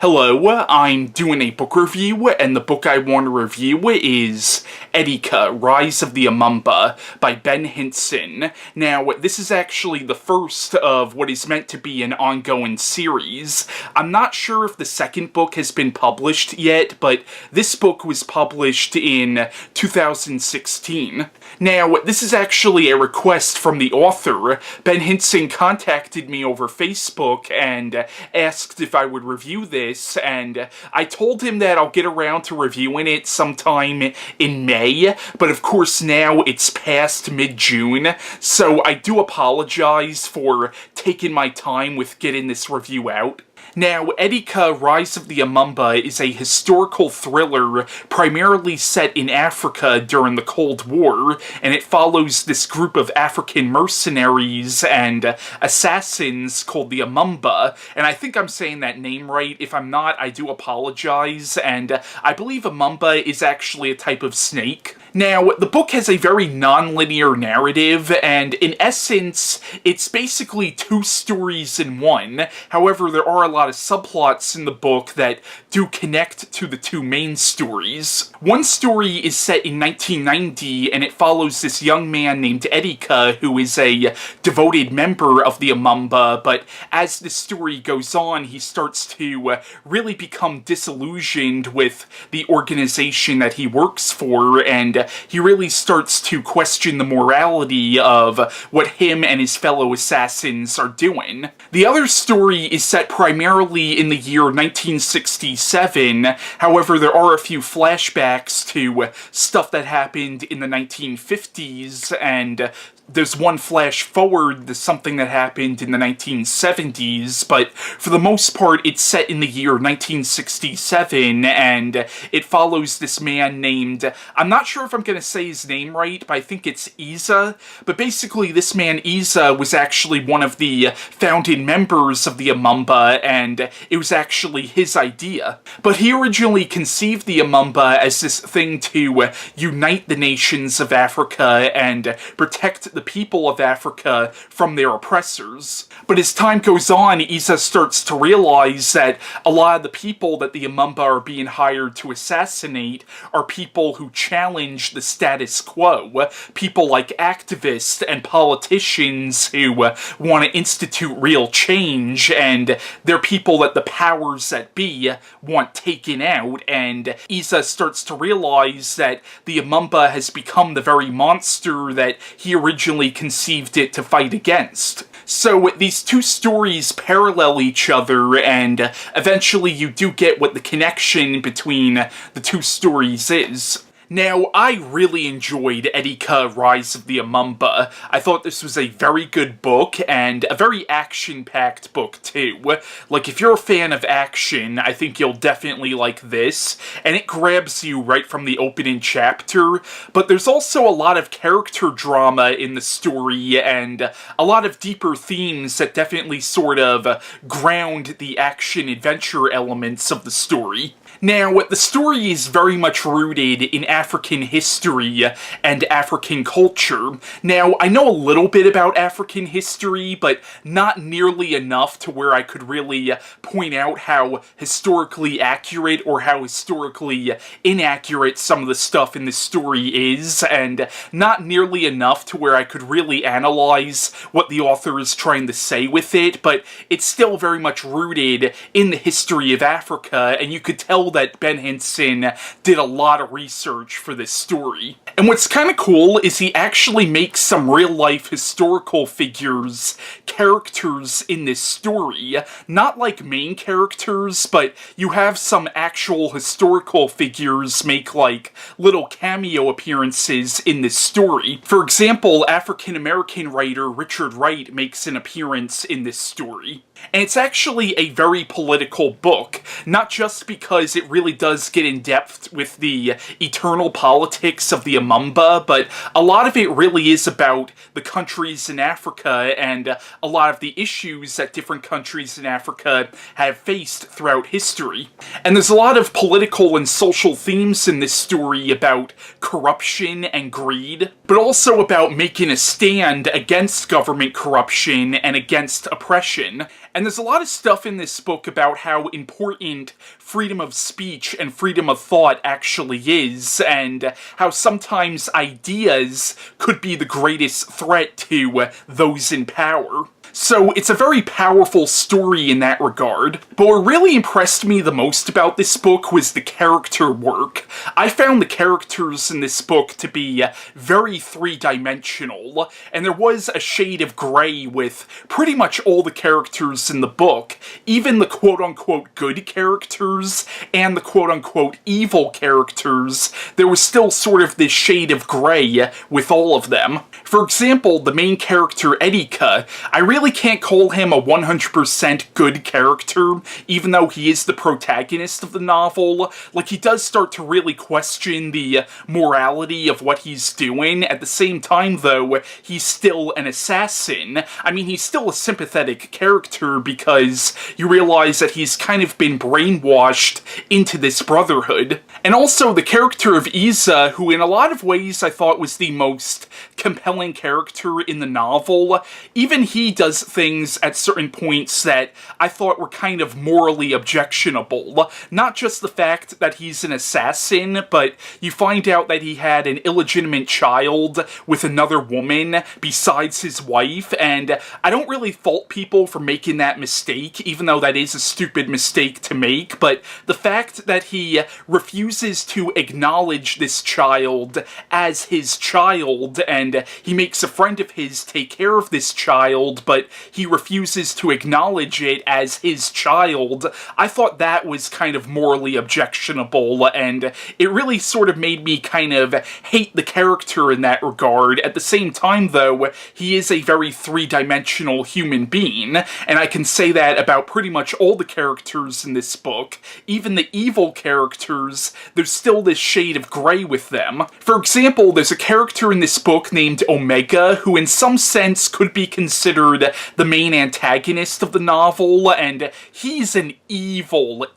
Hello, I'm doing a book review, and the book I want to review is Eteka, Rise of the Imamba by Ben Hinson. Now, this is actually the first of what is meant to be an ongoing series. I'm not sure if the second book has been published yet, but this book was published in 2016. Now, this is actually a request from the author. Ben Hinson contacted me over Facebook and asked if I would review this, and I told him that I'll get around to reviewing it sometime in May, but of course now it's past mid-June, so I do apologize for taking my time with getting this review out. Now, Eteka, Rise of the Imamba is a historical thriller primarily set in Africa during the Cold War, and it follows this group of African mercenaries and assassins called the Imamba, and I think I'm saying that name right. If I'm not, I do apologize, and I believe Imamba is actually a type of snake. Now, the book has a very non-linear narrative, and in essence, it's basically two stories in one. However, there are a lot of subplots in the book that do connect to the two main stories. One story is set in 1990, and it follows this young man named Eteka, who is a devoted member of the Imamba, but as the story goes on, he starts to really become disillusioned with the organization that he works for, and he really starts to question the morality of what him and his fellow assassins are doing. The other story is set primarily in the year 1967, however there are a few flashbacks to stuff that happened in the 1950s, and there's one flash forward to something that happened in the 1970s, but for the most part it's set in the year 1967, and it follows this man named, I'm not sure if I'm going to say his name right, but I think it's Yisa, but basically this man Yisa was actually one of the founding members of the Imamba, and it was actually his idea. But he originally conceived the Imamba as this thing to unite the nations of Africa and protect the people of Africa from their oppressors. But as time goes on, Yisa starts to realize that a lot of the people that the Imamba are being hired to assassinate are people who challenge the status quo. People like activists and politicians who want to institute real change, and they're people that the powers that be want taken out, and Yisa starts to realize that the Imamba has become the very monster that he originally conceived it to fight against. So these two stories parallel each other, and eventually you do get what the connection between the two stories is. Now, I really enjoyed Eteka, Rise of the Imamba. I thought this was a very good book, and a very action-packed book, too. Like, if you're a fan of action, I think you'll definitely like this, and it grabs you right from the opening chapter, but there's also a lot of character drama in the story, and a lot of deeper themes that definitely sort of ground the action-adventure elements of the story. Now, the story is very much rooted in African history and African culture. Now, I know a little bit about African history, but not nearly enough to where I could really point out how historically accurate or how historically inaccurate some of the stuff in this story is, and not nearly enough to where I could really analyze what the author is trying to say with it, but it's still very much rooted in the history of Africa, and you could tell that Ben Hinson did a lot of research for this story. And what's kind of cool is he actually makes some real-life historical figures characters in this story. Not like main characters, but you have some actual historical figures make like little cameo appearances in this story. For example, African-American writer Richard Wright makes an appearance in this story. And it's actually a very political book, not just because it really does get in depth with the eternal politics of the Imamba, but a lot of it really is about the countries in Africa and a lot of the issues that different countries in Africa have faced throughout history. And there's a lot of political and social themes in this story about corruption and greed, but also about making a stand against government corruption and against oppression. And there's a lot of stuff in this book about how important freedom of speech and freedom of thought actually is, and how sometimes ideas could be the greatest threat to those in power. So it's a very powerful story in that regard. But what really impressed me the most about this book was the character work. I found the characters in this book to be very three-dimensional, and there was a shade of gray with pretty much all the characters in the book, even the quote-unquote good characters and the quote-unquote evil characters. There was still sort of this shade of gray with all of them. For example, the main character Eteka, I really can't call him a 100% good character, even though he is the protagonist of the novel. Like, he does start to really question the morality of what he's doing. At the same time, though, he's still an assassin. I mean, he's still a sympathetic character because you realize that he's kind of been brainwashed into this brotherhood. And also, the character of Yisa, who in a lot of ways I thought was the most compelling character in the novel, even he does things at certain points that I thought were kind of morally objectionable. Not just the fact that he's an assassin, but you find out that he had an illegitimate child with another woman besides his wife, and I don't really fault people for making that mistake, even though that is a stupid mistake to make, but the fact that he refuses to acknowledge this child as his child, and he makes a friend of his take care of this child, but he refuses to acknowledge it as his child, I thought that was kind of morally objectionable, and it really sort of made me kind of hate the character in that regard. At the same time, though, he is a very three-dimensional human being, and I can say that about pretty much all the characters in this book. Even the evil characters, there's still this shade of gray with them. For example, there's a character in this book named Omega, who in some sense could be considered the main antagonist of the novel, and he's an evil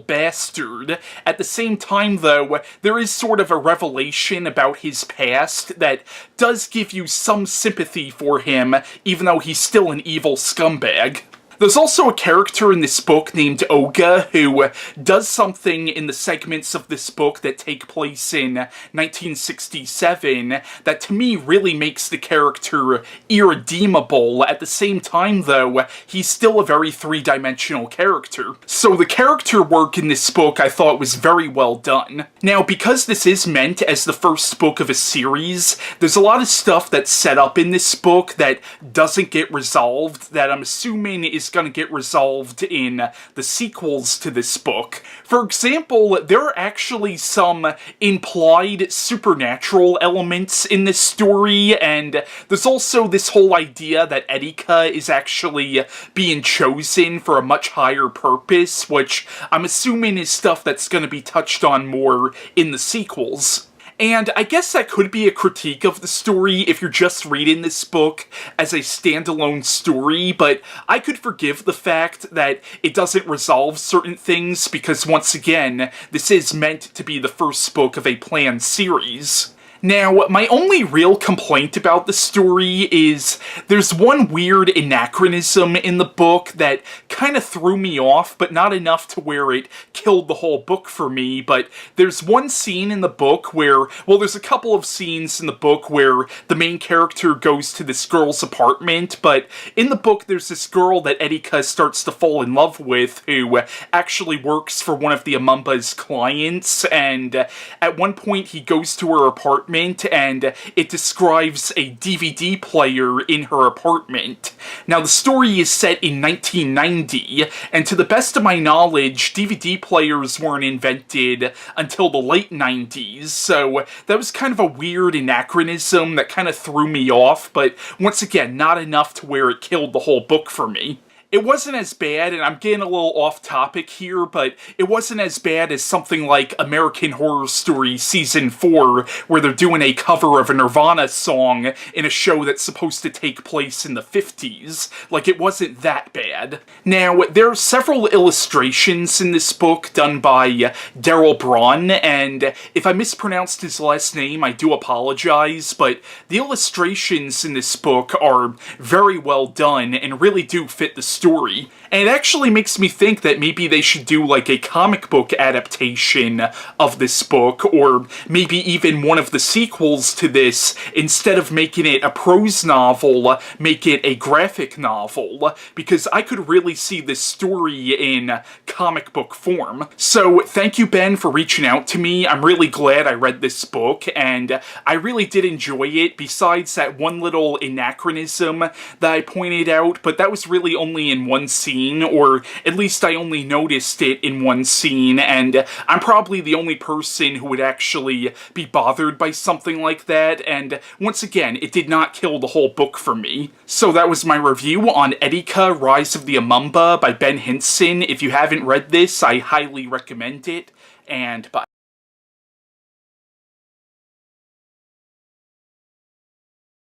bastard. At the same time, though, there is sort of a revelation about his past that does give you some sympathy for him, even though he's still an evil scumbag. There's also a character in this book named Oga who does something in the segments of this book that take place in 1967 that to me really makes the character irredeemable. At the same time, though, he's still a very three-dimensional character. So the character work in this book I thought was very well done. Now, because this is meant as the first book of a series, there's a lot of stuff that's set up in this book that doesn't get resolved that I'm assuming is going to get resolved in the sequels to this book. For example, there are actually some implied supernatural elements in this story, and there's also this whole idea that Eteka is actually being chosen for a much higher purpose, which I'm assuming is stuff that's going to be touched on more in the sequels. And I guess that could be a critique of the story if you're just reading this book as a standalone story, but I could forgive the fact that it doesn't resolve certain things because, once again, this is meant to be the first book of a planned series. Now, my only real complaint about the story is there's one weird anachronism in the book that kind of threw me off, but not enough to where it killed the whole book for me. But there's one scene in the book where, well, there's a couple of scenes in the book where the main character goes to this girl's apartment, but in the book there's this girl that Eteka starts to fall in love with who actually works for one of the Imamba's clients, and at one point he goes to her apartment and it describes a DVD player in her apartment. Now, the story is set in 1990, and to the best of my knowledge, DVD players weren't invented until the late 90s, so that was kind of a weird anachronism that kind of threw me off, but once again, not enough to where it killed the whole book for me. It wasn't as bad, and I'm getting a little off topic here, but it wasn't as bad as something like American Horror Story Season 4, where they're doing a cover of a Nirvana song in a show that's supposed to take place in the 50s. Like, it wasn't that bad. Now, there are several illustrations in this book done by Daryl Braun, and if I mispronounced his last name, I do apologize, but the illustrations in this book are very well done and really do fit the story story. And it actually makes me think that maybe they should do like a comic book adaptation of this book, or maybe even one of the sequels to this. Instead of making it a prose novel, make it a graphic novel, because I could really see this story in comic book form. So thank you, Ben, for reaching out to me. I'm really glad I read this book, and I really did enjoy it, besides that one little anachronism that I pointed out, but that was really only in one scene, or at least I only noticed it in one scene, and I'm probably the only person who would actually be bothered by something like that, and once again, it did not kill the whole book for me. So that was my review on Eteka, Rise of the Imamba by Ben Hinson. If you haven't read this, I highly recommend it, and bye.